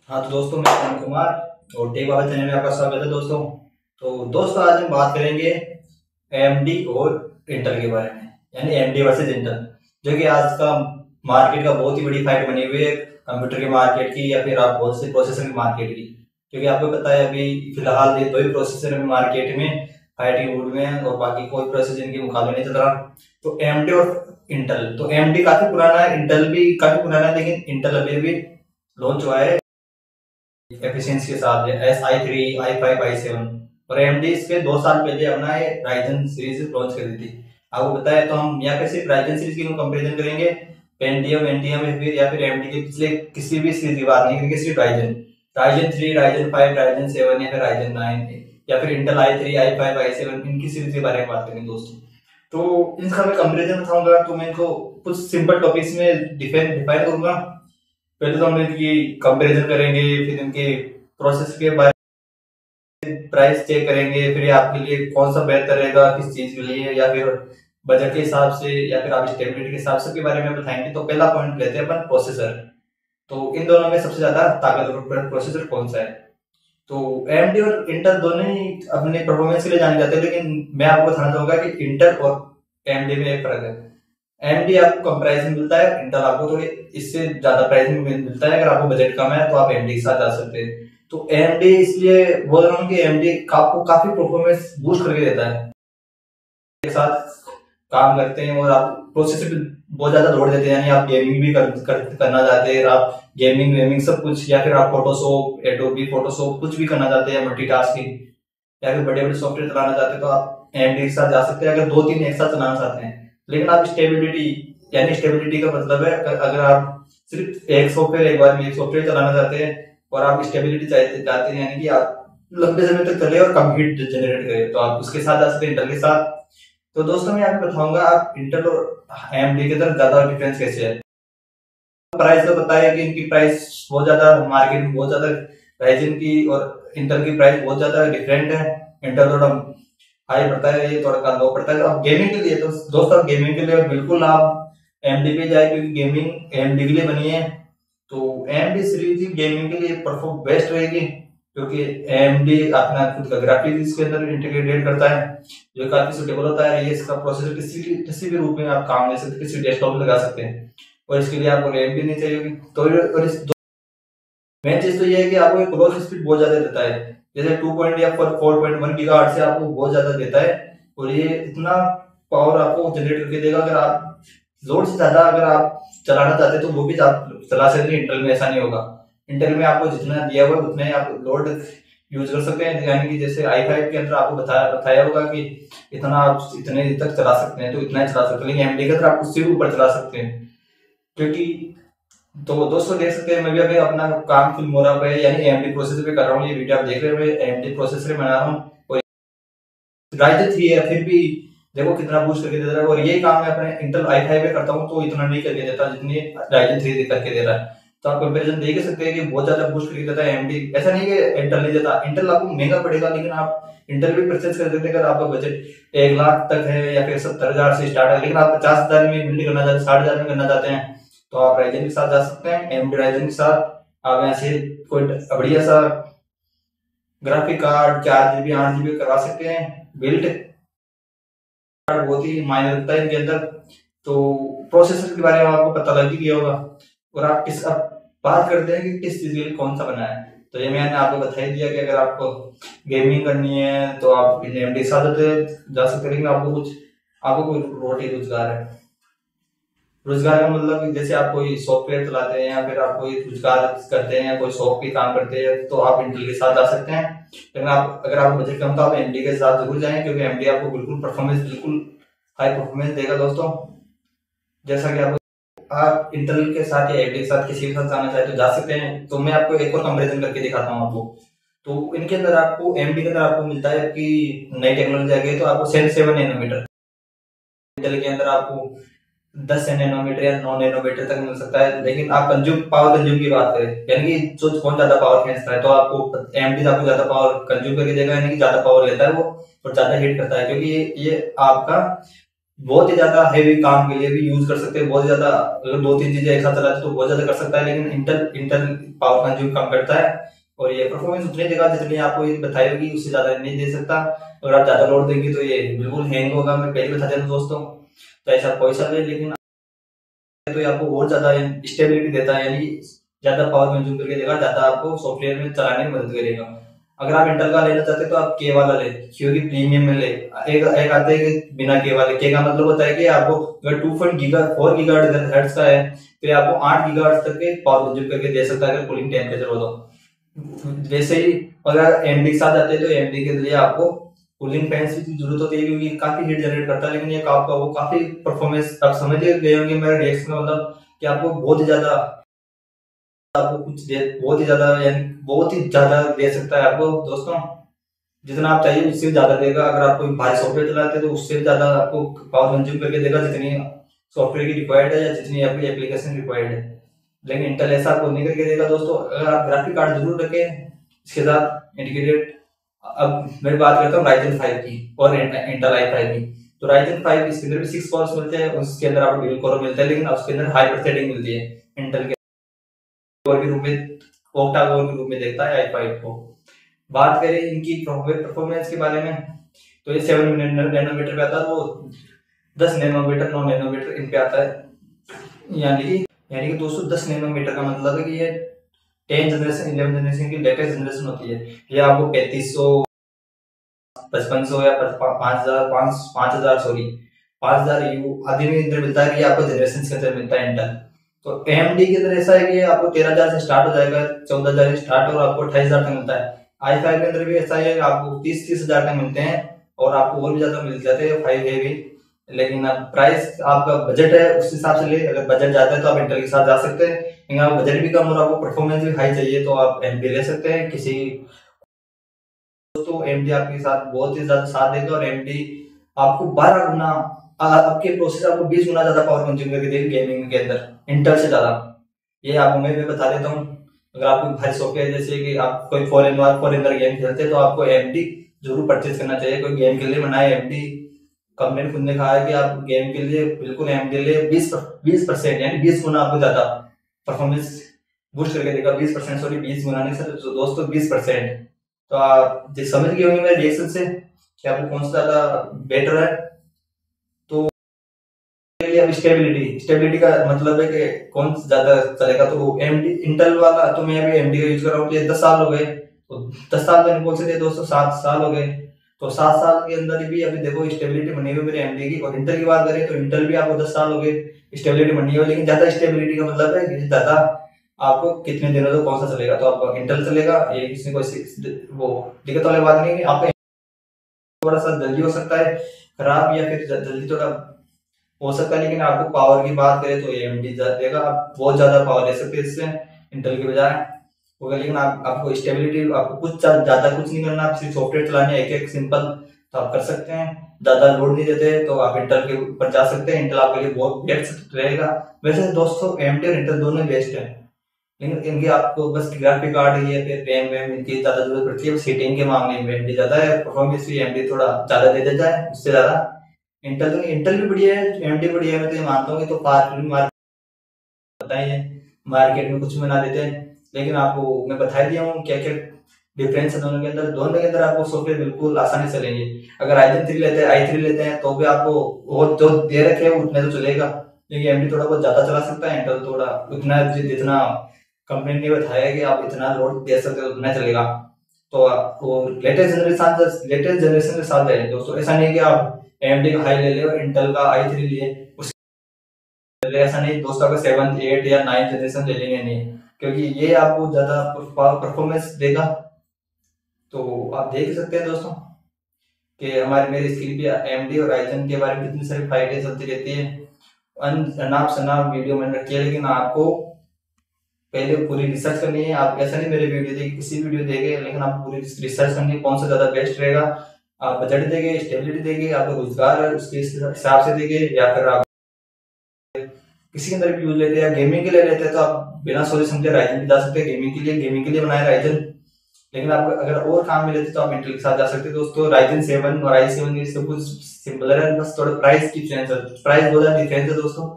हाँ तो दोस्तों, मैं पवन कुमार और टेक बाबा चैनल में आपका स्वागत है दोस्तों। तो दोस्तों, आज हम बात करेंगे एएमडी और इंटेल के बारे में, यानी एएमडी वर्सेस इंटेल, जो कि आज का मार्केट का बहुत ही बड़ी फाइट बनी हुई है, कंप्यूटर के मार्केट की या फिर आप बहुत से प्रोसेसर के मार्केट की। क्योंकि आपको पता है अभी फिलहाल ये दो ही प्रोसेसर मार्केट में फाइटिंग मूड में है और बाकी कोई प्रोसेसर इनके मुकाबले नहीं चल रहा। तो एएमडी और इंटेल, तो एएमडी काफी पुराना है, इंटेल भी काफी पुराना है, लेकिन इंटेल अभी भी लॉन्च हुआ है एफिशिएंसी के साथ है S i3 i5 i7। और AMD इसके 2 साल पहले अपना ये राइजन सीरीज लॉन्च कर दी थी। आपको बताया, तो हम यहाँ पे सिर्फ राइजन सीरीज की कंपैरिजन करेंगे, पेंटियम एनटीएम या फिर AMD के पिछले किसी भी सीरीज की बात नहीं करेंगे, सिर्फ राइजन 3 राइजन 5 राइजन 7 या फिर राइजन 9 या फिर इंटेल i3 i5 i7 इनकी सीरीज के बारे में बात करेंगे दोस्तों। तो इनका मैं कंपैरिजन बताऊंगा, तो मैं इनको कुछ सिंपल टॉपिक्स में डिफाइन करूंगा। पहले तो हम इनकी कंपैरिजन करेंगे, फिर इनके प्रोसेस के बारे में प्राइस चेक करेंगे, फिर आपके लिए कौन सा बेहतर रहेगा किस चीज के लिए, या फिर बजट के हिसाब से या फिर आप स्टेबिलिटी के हिसाब से के बारे में बताएंगे। तो पहला पॉइंट लेते हैं अपन प्रोसेसर। तो इन दोनों में सबसे ज्यादा ताकतवर प्रोसेसर कौन सा है? तो AMD और इंटेल दोनों ही अपने परफॉर्मेंस के लिए जाने जाते हैं, लेकिन मैं आपको बताना चाहूंगा कि इंटेल और AMD में एक फर्क है। AMD आपको कम प्राइस में मिलता है, इंटेल आपको थोड़ी इससे ज्यादा प्राइस में मिलता है। अगर आपको बजट कम है तो आप AMD के साथ जा सकते हैं। तो AMD इसलिए बोल रहा हूँ कि AMD आपको काफी परफॉर्मेंस बूस्ट करके देता है, एक साथ काम करते हैं और आप प्रोसेसर पे बहुत ज्यादा जोड़ देते हैं, यानी आप गेमिंग भी करना चाहते हैं, आप गेमिंग वेमिंग सब कुछ, या फिर आप फोटोशॉप एडोबी फोटोशॉप कुछ भी करना चाहते हैं, मल्टीटास्किंग, या फिर बड़े बड़े सॉफ्टवेयर चलाना चाहते हैं, तो आप AMD के साथ जा सकते हैं अगर 2-3 एक साथ चलाना चाहते हैं। लेकिन आप स्टेबिलिटी, यानी स्टेबिलिटी का मतलब है अगर आप सिर्फ एक सॉफ्टवेयर एक बार में एक सॉफ्टवेयर चलाना चाहते हैं और आप स्टेबिलिटी चाहते हैं, यानी कि आप लंबे समय तक चले और कम हीट जनरेट करे, तो आप उसके साथ जा सकते हैं, इंटेल के साथ। तो दोस्तों, मैं आपको बताऊंगा आप इंटेल और AMD के तरफ ज्यादा डिफरेंस कैसे है। प्राइस तो पता है कि इनकी प्राइस बहुत ज्यादा मार्केट में बहुत ज्यादा, राइजन की और इंटेल की प्राइस बहुत ज्यादा डिफरेंट है। इंटेल थोड़ा हाई पड़ता है, ये थोड़ा कम लो पड़ता है। तो आप गेमिंग के लिए, तो दोस्तों गेमिंग के लिए बिल्कुल आप AMD पे जाए, क्योंकि गेमिंग AMD के लिए बनी है। तो AMD सीरीज गेमिंग के लिए परफॉर्म बेस्ट रहेगी, क्योंकि AMD अपना खुद का ग्राफिक्स इसके अंदर इंटीग्रेट करता है, जो काफी सुटेबल होता है। ये इसका प्रोसेसर किसी भी रूप में आप काम ले सकते हैं, किसी डेस्कटॉप लगा सकते हैं, और इसके लिए आपको रैम भी नहीं चाहिए होगी। तो और इस मेन चीज तो ये है कि आपको एक क्लॉक स्पीड बहुत ज्यादा देता है, जैसे 2 या 4.1 गीगाहर्ट्ज से आपको बहुत ज्यादा देता है। और ये इतना पावर आपको जनरेट करके देगा, अगर आप लोड से ज्यादा अगर आप चलाना चाहते हैं तो वो भी आप चला सकते हैं। इंटेल में ऐसा नहीं होगा, इंटेल में आपको जितना दिया हुआ उतना ही आप लोड यूज कर सकते हैं, यानी कि जैसे i5 के अंदर आपको बताया होगा कि इतना आप इतने तक चला सकते हैं, तो इतना ही चला सकते हैं। लेकिन AMD के अंदर आप उससे भी ऊपर चला सकते हैं, क्योंकि तो दोस्तों देख सकते हैं, मैं भी अभी अपना काम फिल्म हो रहा है, यानी AMD प्रोसेसर पे कर रहा हूँ। ये वीडियो आप देख रहे हुए AMD प्रोसेसर बना रहा हूँ, और राइजन 3 है, फिर भी देखो कितना बूस्ट करके दे रहा है। और यही काम मैं अपने इंटेल i5 पे करता हूँ, तो इतना नहीं करके देता जितनी राइजन 3 करके दे रहा है। तो आप कंपैरिजन देख सकते हैं कि बहुत ज्यादा बूस्ट करके देता है AMD। ऐसा नहीं कि इंटेल नहीं देता, इंटेल आपको महंगा पड़ेगा, लेकिन आप इंटेल भी परचेज कर सकते हैं अगर आपका बजट 1 लाख तक है या फिर 70,000 से स्टार्ट है। लेकिन आप 50,000 में बिल्ड करना चाहते हैं, 60,000 में करना चाहते हैं, तो आप राइजन के साथ जा सकते हैं। AMD राइजन के साथ आप ऐसे कोई बढ़िया सा ग्राफिक कार्ड 4 GB 8 GB करवा सकते हैं। बिल्ड कार्ड बहुत ही मायने रखता है इनके अंदर। तो प्रोसेसर के बारे में आपको पता लग ही गया होगा, और आप बात करते हैं कि किस चीज के लिए कौन सा बना है। तो ये मैंने आपको बता ही दिया कि अगर आपको गेमिंग करनी है तो आप AMD के साथ जा सकते हैं। लेकिन आपको कोई रोटी रोजगार है, रोजगार का मतलब जैसे आप कोई सॉफ्टवेयर चलाते हैं या फिर आप कोई रोजगार करते हैं या कोई शॉप की काम करते हैं, तो आप इंटेल के साथ जा सकते हैं। लेकिन आप अगर आपको बजट कम तो आप AMD के साथ जरूर जाएं, क्योंकि AMD आपको बिल्कुल हाई परफॉर्मेंस देगा दोस्तों। जैसा कि आप इंटेल के साथ या AMD के साथ किसी के साथ जाना चाहे तो जा सकते हैं। तो मैं आपको एक और कंपेरिजन करके दिखाता हूँ आपको। तो इनके अंदर आपको AMD के अंदर आपको मिलता है कि नई टेक्नोलॉजी आ गई, तो आपको 7 नैनोमीटर, इंटेल के अंदर आपको 10 नैनोमीटर या 9 नैनोमीटर तक मिल सकता है। लेकिन आप पावर कंज्यूम की बात करें, यानी कि जो कौन ज्यादा पावर खींचता है, तो आपको AMD आपको ज्यादा पावर कंज्यूम करके देगा, यानी कि ज्यादा पावर लेता है वो और ज्यादा हीट करता है, क्योंकि ये आपका बहुत ही ज्यादा हेवी काम के लिए भी यूज कर सकते हैं, बहुत ज्यादा अगर दो तीन चीजें एक साथ चलाते तो बहुत ज्यादा कर सकता है, लेकिन इंटेल इंटेल पावर कंज्यूम कम करता है और ये परफॉर्मेंस उतनी जगह जितनी आपको ये बताई होगी उससे ज्यादा नहीं दे सकता। अगर आप ज्यादा लोड देंगे तो ये बिल्कुल हैंग होगा, मैं पहले बता देना दोस्तों। तो ऐसा कोई सा नहीं, लेकिन तो ये आपको और ज्यादा स्टेबिलिटी देता है, यानी ज्यादा पावर कंज्यूम करके देगा, ज्यादा आपको सॉफ्टवेयर में चलाने में मदद करेगा। अगर आप इंटेल का लेना चाहते हैं तो आप के वाला ले, क्योंकि प्रीमियम में ले। एक आते हैं कि बिना के वाले, के का मतलब होता है कि आपको अगर 2.4 गीगाहर्ट्ज का है तो ये आपको 8 गीगाहर्ट्ज तक के पावर कंज्यूम करके दे सकता है अगर कूलिंग टेम्परेचर हो तो। वैसे ही अगर एमडी के साथ जाते हैं तो एमडी के लिए आपको कूलिंग फैंस की जरूरत होती है, क्योंकि काफी हीट जनरेट करता है, लेकिन ये आपका वो काफी परफॉर्मेंस आप समझ गए होंगे मेरा रिएक्शन का मतलब, कि आपको बहुत ही ज्यादा आपको कुछ दे, बहुत ही ज्यादा यानी बहुत ही ज्यादा दे सकता है आपको दोस्तों। जितना आप चाहिए उससे ज्यादा देगा। अगर आप कोई भारी सॉफ्टवेयर चलाते हैं तो उससे ज्यादा आपको पावर कंज्यूम करके देगा, जितनी सॉफ्टवेयर की रिक्वायर्ड है या जितनी आपकी एप्लीकेशन रिक्वायर्ड है। लेकिन इंटेल ऐसा आपको नहीं करके देगा दोस्तों। अगर आप ग्राफिक कार्ड जरूर रखें इसके साथ इंटीग्रेटेड। अब मैं बात करता हूँ राइजन 5 की और इंटेल i5 की। तो राइजन 5 इसके अंदर भी 6 कोर्स मिलते हैं, उसके अंदर आपको ड्यूल कोर मिलता है, लेकिन उसके अंदर हाइपर थ्रेडिंग मिलती है। इंटेल कोर के रूप में, ओक्टा कोर के रूप में देखता है i5 को। बात करें इनकी परफॉर्मेंस के बारे में तो ये 7 नैनोमीटर पे आता है, वो 10 नैनोमीटर 9 नैनोमीटर इन पे आता है। यानी कि दोस्तों 10 नैनोमीटर का मतलब है कि ये 10 जनरेशन 11 जनरेशन की लेटेस्ट जनरेशन होती है। ये आपको 3500 5500 या 5000 सॉरी 5000 यू आदि में अंदर मिलता है, कि आपको जनरेशन के अंदर मिलता है इंटेल। तो AMD के अंदर ऐसा है कि आपको 13000 से स्टार्ट हो जाएगा, 14000 से स्टार्ट और आपको 28000 तक मिलता है। i5 के अंदर भी ऐसा है, आपको 30-30 हजार तक मिलते हैं और आपको और भी ज्यादा मिल जाते हैं 5 है भी। लेकिन अब प्राइस आपका बजट है उस हिसाब से ले, अगर बजट ज्यादा है तो आप इंटेल के साथ जा सकते हैं, लेकिन आप बजट भी कम और आपको परफॉर्मेंस भी हाई चाहिए तो आप AMD ले सकते हैं। किसी दोस्तों AMD आपके साथ बहुत ही ज्यादा साथ देगा, और AMD आपको 12 गुना आपके प्रोसेसर आपको 20 गुना ज्यादा पावर कंज्यूम करके देगी गेमिंग के अंदर इंटेल से ज्यादा। ये आपको मैं बता देता हूँ। अगर आपको भारी सॉफ्टवेयर जैसे कि आप कोई फॉरेनर गेम खेलते हैं तो आपको AMD जरूर परचेज करना चाहिए। कोई गेम के लिए बनाए AMD कंपनी ने खुद ने कहा है कि आप गेम के लिए बिल्कुल AMD ले 20% यानी 20 गुना आपको ज्यादा परफॉर्मेंस बूस्ट करके देगा। 20% सॉरी 20 गुना नहीं सर दोस्तों 20%। तो आप समझ गए होंगे मेरे रिएक्शन से कि आपको कौन सा ज्यादा बेटर है। तो अब स्टेबिलिटी का मतलब है कि कौन ज्यादा चलेगा, तो AMD इंटेल वाला तो मैं अभी AMD का यूज कर रहा हूँ, तो ये 10 साल हो गए। तो 10 साल में बोल सकते दोस्तों 7 साल हो गए। तो 7 साल के अंदर भी अभी देखो स्टेबिलिटी बनी हुई मेरे AMD की। और इंटेल की बात करें तो इंटेल भी आपको 10 साल हो गए स्टेबिलिटी बनी हुई, लेकिन ज्यादा स्टेबिलिटी का मतलब है कि ज्यादा आपको कितने दिनों तक कौन सा चलेगा, तो आपका इंटेल चलेगा। ये किसी को वो दिक्कत वाली बात नहीं है। आपका थोड़ा सा जल्दी हो सकता है खराब या फिर जल्दी थोड़ा हो सकता है, लेकिन आपको पावर की बात करें तो AMD देगा। आप बहुत ज्यादा पावर ले सकते हैं इससे इंटेल के बजाय होगा। लेकिन आपको स्टेबिलिटी आपको कुछ ज्यादा कुछ नहीं करना, आप सिर्फ सॉफ्टवेयर चलाने एक एक सिंपल तो आप कर सकते हैं। ज्यादा लोड नहीं देते तो आप इंटेल के ऊपर जा सकते हैं, इंटेल आपके लिए बहुत बेस्ट रहेगा। वैसे दोस्तों AMD और इंटेल दोनों बेस्ट है, लेकिन इनकी आपको बस ग्राफिक कार्ड या फिर रैम वैम इनकी ज्यादा जरूरत पड़ती है। सीटिंग के मामले में AMD ज्यादा है, परफॉर्मेंस भी AMD थोड़ा ज्यादा दे देता है उससे ज्यादा। इंटेल भी बढ़िया है, AMD बढ़िया है, मैं तो ये मानता हूँ कि तो बताइए मार्केट में कुछ बना देते हैं, लेकिन आपको मैं बता दिया हूँ क्या क्या डिफरेंस है दोनों के अंदर। दोनों के अंदर आपको सॉफ्टवेयर बिल्कुल आसानी से चलेंगे। अगर i3 लेते हैं i3 लेते हैं तो भी आपको वो जो दे रखे हैं उतने तो चलेगा, लेकिन AMD थोड़ा बहुत ज्यादा चला सकता है, इंटेल थोड़ा उतना जितना कंपनी ने बताया कि आप इतना लोड दे सकते हो उतना चलेगा। तो आपको लेटेस्ट जनरेशन के साथ जाइए दोस्तों। ऐसा नहीं कि आप AMD का हाई ले ले और इंटेल का i3 लिए, ऐसा नहीं दोस्तों का 7 8 या 9 जनरेशन ले लेंगे नहीं, क्योंकि ये आपको ज्यादा परफॉर्मेंस देगा। तो आप देख सकते हैं दोस्तों कि हमारे मेरे स्क्रीन पे AMD और Ryzen के बारे में कितनी सारी फाइटें चलती रहती है। अनाप शनाप वीडियो मैंने रखी है, लेकिन आपको पहले पूरी रिसर्च करनी है। आप ऐसा नहीं मेरे वीडियो देखे किसी वीडियो देखे, लेकिन आप पूरी रिसर्च करनी है कौन सा ज्यादा बेस्ट रहेगा। आप बजट देंगे, स्टेबिलिटी देंगे, आपका रोजगार है उसके हिसाब से देंगे, या फिर आप किसी के अंदर भी यूज लेते हैं, गेमिंग के लिए लेते हैं तो आप बिना सोचे समझे राइजन पे जा सकते हैं। गेमिंग के लिए बनाए राइजन, लेकिन आपको अगर और काम मिले तो आप इंटेल के साथ जा सकते हैं दोस्तों। राइजन 7 और i7 ये सब कुछ सिमिलर है, बस थोड़ा प्राइस डिफरेंस है, प्राइस बहुत ज्यादा डिफरेंस है दोस्तों।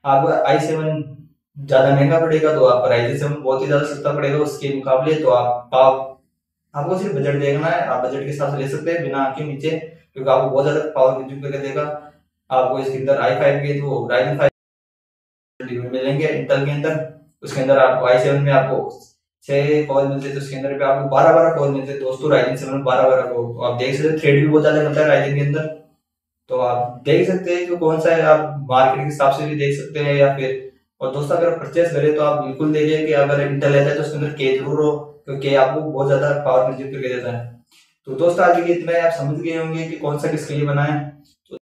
आपको i7 ज्यादा महंगा पड़ेगा तो आपका राइजन 7 बहुत ही ज्यादा सस्ता पड़ेगा उसके मुकाबले। तो आपको सिर्फ बजट देखना है, आप बजट के हिसाब से ले सकते हैं बिना आंखें नीचे, क्योंकि आपको बहुत ज्यादा पावर कंज्यूम करके देगा। आपको इसके अंदर i5 के तो राइजन 5 मिलेंगे इंटेल के अंदर, उसके अंदर आपको i7 में आपको 6 कॉल मिलते हैं, तो उसके अंदर भी आपको 12 कॉल मिलते हैं दोस्तों। राइजन 7 में 12 कॉल, तो आप देख सकते हैं थ्रेड भी बहुत ज्यादा मिलता है राइजन के अंदर। तो आप देख सकते हैं कि कौन सा है, आप मार्केट के हिसाब से भी देख सकते हैं या फिर। और दोस्तों अगर परचेस करें तो आप बिल्कुल देखिए कि अगर इंटेल लेता है तो उसके अंदर के जरूर हो, क्योंकि आपको बहुत ज्यादा पावर कंज्यूम करके देता है। तो दोस्तों आज के लिए इतना ही, आप समझ गए होंगे कि कौन सा किसके लिए बना है।